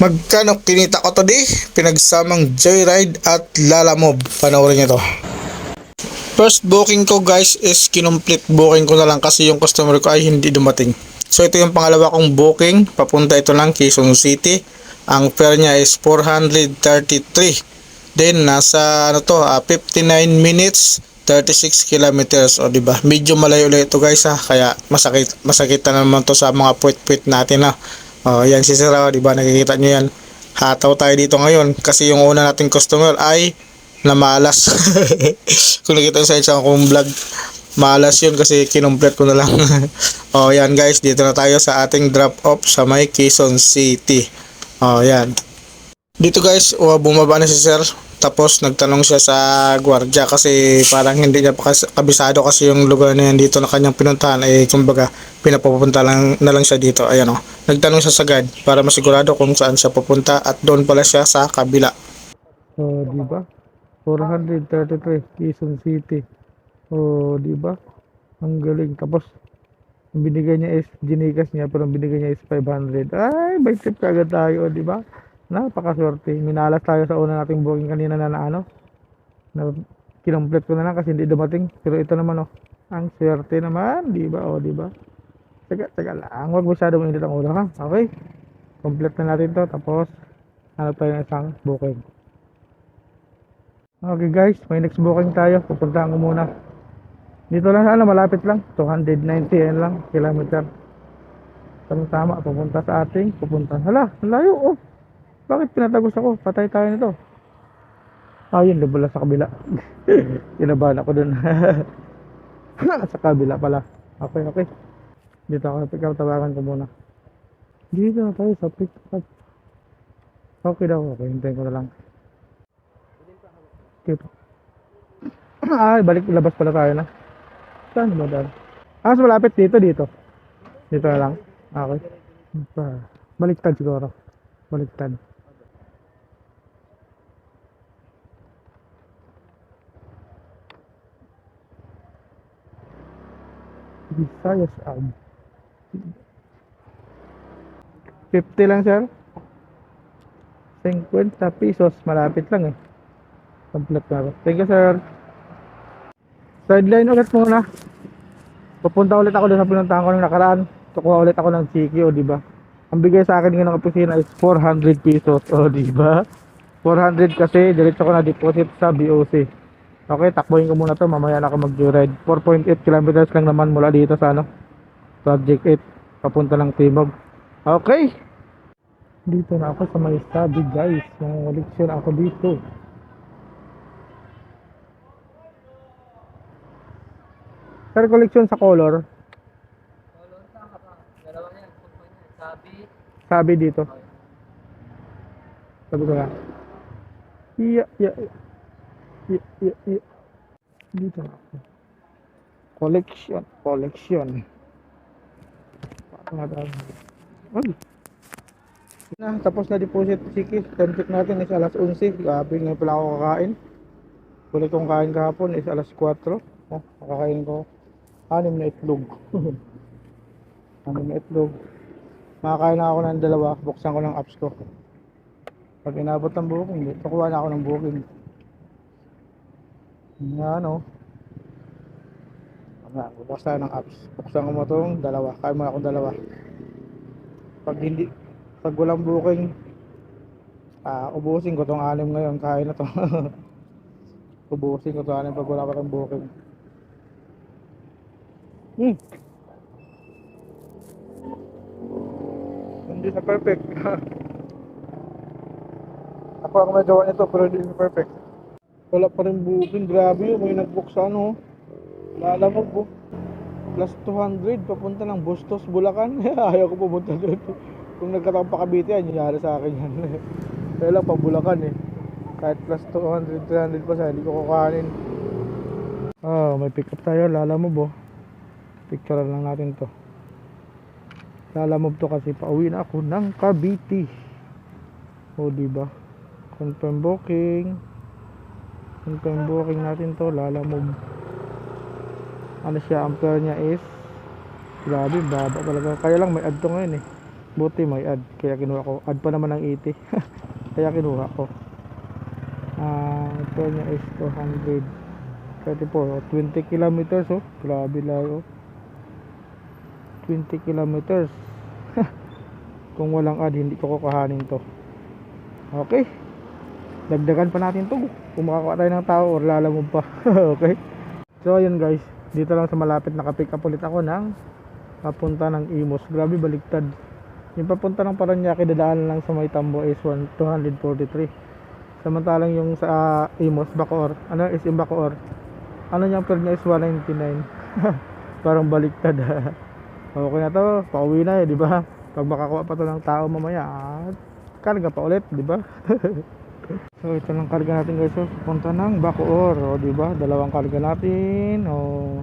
Magkano kinita ko today? Pinagsamang Joyride at Lalamove. Panoorin nyo to. First booking ko guys is kinomplete booking ko na lang kasi yung customer ko ay hindi dumating. So ito yung pangalawa kong booking. Papunta ito ng Quezon City. Ang fare niya is 433. Then nasa 59 minutes 36 kilometers, o diba? Medyo malayo ulit ito guys ha. Kaya masakit na naman to sa mga puwit-puwit natin ha. Yan si Sir, diba? Nakikita nyo yan. Hataw tayo dito ngayon kasi yung una nating customer ay namalas. Kung nakita sa isang kong vlog, malas yun kasi kinomplete ko na lang. Yan guys, dito na tayo sa ating drop off sa may Quezon City. Yan. Dito guys, bumaba na si Sir. Tapos nagtanong siya sa gwardiya kasi parang hindi niya kabisado kasi yung lugar na yan dito na kanyang pinuntahan ay kumbaga pinapapunta lang na lang siya dito. Ayan nagtanong siya sa guide para masigurado kung saan siya pupunta at doon pala siya sa kabila. So, di ba? 433 Quezon City. Di ba? Ang galing. Tapos ang binigay niya is ginigas niya pero ang binigay niya is 500. Ay, by tip kagad tayo, di ba? Napakaswerte. Minalas tayo sa una nating booking kanina na kinomplete ko na lang kasi hindi dumating. Pero ito naman ang swerte naman, di ba? Di ba? Teka lang. Huwag masyado mainit ang ulo ha. Okay? Complete na natin to. Tapos tayo ng isang booking. Okay guys, may next booking tayo. Pupuntahan ko muna. Dito lang malapit lang. 290 lang kilometer. Tama, pupunta sa ating hala, layo bakit pinatagos ako? Patay tayo nito. Yun, lubula sa kabila. Kinabahan ako dun. Sa kabila pala. Okay. Dito ako, tawagan ko muna. Dito na tayo sa pick up. Okay daw, okay. Hintayin ko na lang. Dito. Balik, labas pala tayo na. Saan ba dahil? Mas malapit dito. Dito na lang. Okay. Baliktad siguro. Baliktad. Visayas 50 lang sir. 50 pesos. Malapit lang complete na. Thank you sir. Sideline ulit muna. Pupunta ulit ako doon sa pinuntahan ko ng nakaraan. Kukuha ulit ako ng chiki, diba? Ang bigay sa akin ng opisina is 400 pesos, diba? 400 kasi diretso ko na deposit sa BOC. Okay, takbuhin ko muna to, mamaya na ako mag-joyride. 4.8 kilometers lang naman mula dito sa Project 8 papunta ng Timog. Okay, dito na ako sa may study guys. Leksyon ako dito. Sir, collection sa color. Dalawa yan, sabi dito. Sabi ko na. Yeah. Dito na ako. Collection. Tapos na deposit sikis. Time check natin is alas 11. Gabi nga pala ako kakain. Huli kong kain kahapon is alas 4. Kakain ko 6 na itlog. 6 na itlog. Makakain na ako ng 2. Buksan ko ng apps ko. Pag inabot ng booking, kukuha na ako ng booking. Bukas tayo ng apps. Buksan ko mo itong 2. Kain mo akong 2. Pag walang booking, ubusin ko itong 6 ngayon. Kain na to. Ubusin ko itong 6 pag wala pa ng booking. Hindi na perfect. Ako ang may gawa nito pero hindi na perfect. Wala pa rin booking. Grabe yun. May nag-book sa Lalamove po. Plus 200 papunta ng Bustos, Bulacan. Ayaw ko pumunta doon. Kung nagkataon pa Cavite, nangyari sa akin yan. Kaya lang pa Bulacan Kahit plus 200, 300 pa sa hindi ko kukanin. May pick up tayo. Lalamove Picture lang natin to. Lalamove to kasi pauwi na ako ng Cavite. Diba? Confirm booking natin to. Lalamove. Ano siya, ampere niya is grabe, baba talaga. Kaya lang may add to ngayon Buti may add, kaya kinuha ko. Add pa naman ng 80. Kaya kinuha ko. Ito niya is 234, 20 kilometers. Oh, grabe lang. Oh, 20 kilometers. Kung walang add, hindi ko kukuhanin to. Okay, dagdagan pa natin to kung makakuha tayo ng tao or lalamove pa. Okay, so ayun guys, dito lang sa malapit nakapick up ulit ako ng papunta ng Imus. Grabe, baliktad. Yung papunta ng Paranaque, dadaan lang sa may Tambo is 243. Samantalang yung sa Imus, Bacoor, ano is in Bacoor, ano niyang per niya is 199. Parang baliktad. Okay na to, pauwi na di ba? Pag makakuha pa to ng tao mamaya, karga pa ulit, di ba? So ito lang karga natin guys, so punta ng Bacoor, o di ba? Dalawang karga natin, o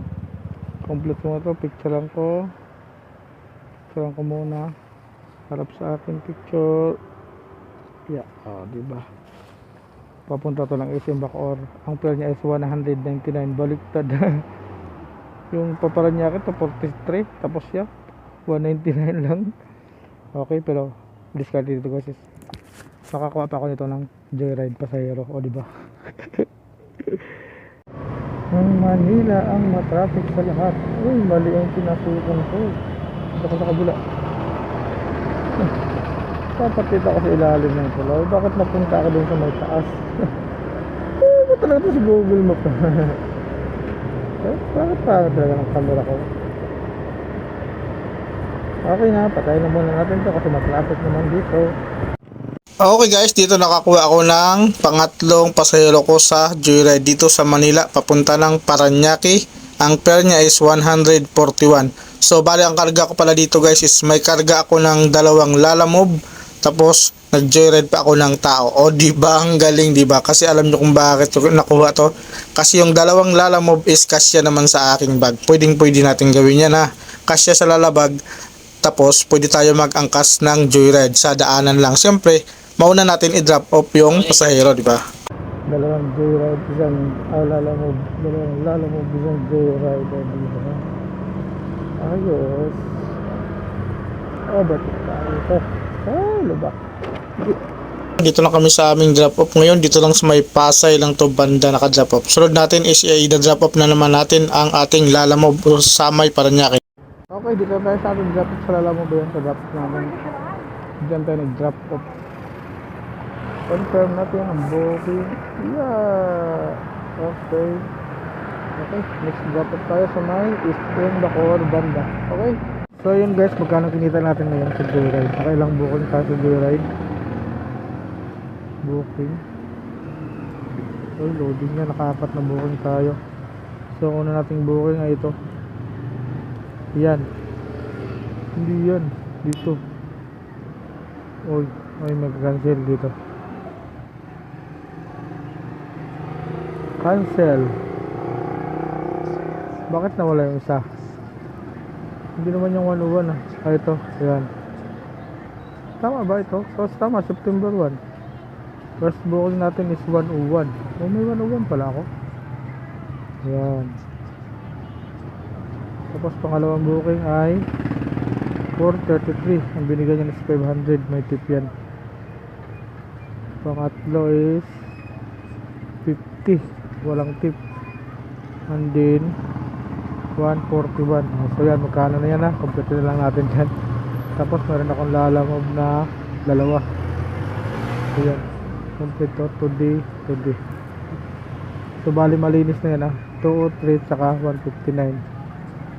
complete mo to, picture lang ko muna. Harap sa akin picture. Yeah, di ba? Papunta to ng SM Bacoor. Ang fare niya is 199, baliktad. Yung Paranaque to 43, tapos siya 199 lang. Okay, pero discard dito guys. Makakuha pa ako nito ng joyride pasahero, o di ba? Ang Manila ang matraffic sa lahat. Uy, mali ang pinasukan ko. Ako sa kabila. Dapat dito ako sa ilalim ng tuloy. Bakit napunta ako dun sa may taas? Ba talaga ito sa Google Map? Bakit talaga ng camera ko? Okay na, patayin na muna natin ito kasi matraffic naman dito. Okay guys, dito nakakuha ako ng pangatlong pasahero ko sa joyride dito sa Manila papunta ng Paranaque. Ang fare niya is 141. So bali ang karga ko pala dito guys is may karga ako ng dalawang lalamove, tapos nag-joyride pa ako ng tao. O di ba ang galing, di ba? Kasi alam niyo kung bakit nakuha to. Kasi yung dalawang lalamove is kasya naman sa aking bag. Pwede natin gawin yan ha. Kasya sa lalabag. Tapos pwede tayo mag-angkas ng joyride sa daanan lang. Siyempre, mauna natin i-drop off yung pasahero, di ba? Dalawang joyride, isang lalamove. Dalawang lalamove, isang joyride, di ba? Ayos. Ba't ito? Lubak. Dito na kami sa aming drop off ngayon. Dito lang sa may Pasay lang to banda naka-drop off. Sunod natin is i-drop off na naman natin ang ating lalamove sa may Paranaque. Okay, dito tayo sa ating drop off sa lalamove yun. Sa drop off namin. Diyan tayo nag-drop off. Confirm natin ang booking. Yeah. Okay. Okay, next drop off tayo sa may Eastern Bacoor banda. Okay. So yun guys, magkano kinita natin ngayon sa joyride? Nakailang booking tayo sa joyride? Booking. So loading na, nakapat na booking tayo. So una nating booking ay ito. Yan. Hindi yan. Dito. Oy, mag-cancel dito. Cancel. Bakit nawala yung isa? Hindi naman yung 101 ah. Ito, ayan. Tama ba ito? So tama, September 1. First booking natin is 101. May 101 pala ako. Ayan. Tapos pangalawang booking ay 433. Ang binigay niya is 500. May tip yan. Pangatlo is 50. Walang tip. And then 141. So yan, magkano na yan ha. Complete na lang natin dyan. Tapos meron akong lalamove na dalawa. So yan, complete to. Today. So bali malinis na yan ha. 203 tsaka 159.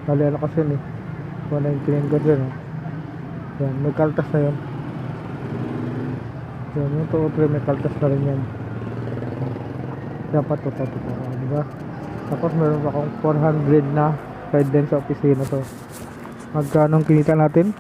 Bali ano kasi yun eh, 199 ko dyan ha. Yan, may kaltas na yun. Yan, yung 203 may kaltas na rin yan. Dapat to diba? Tapos meron akong 400 na ride din sa opisina to. Magkano ang kinita natin?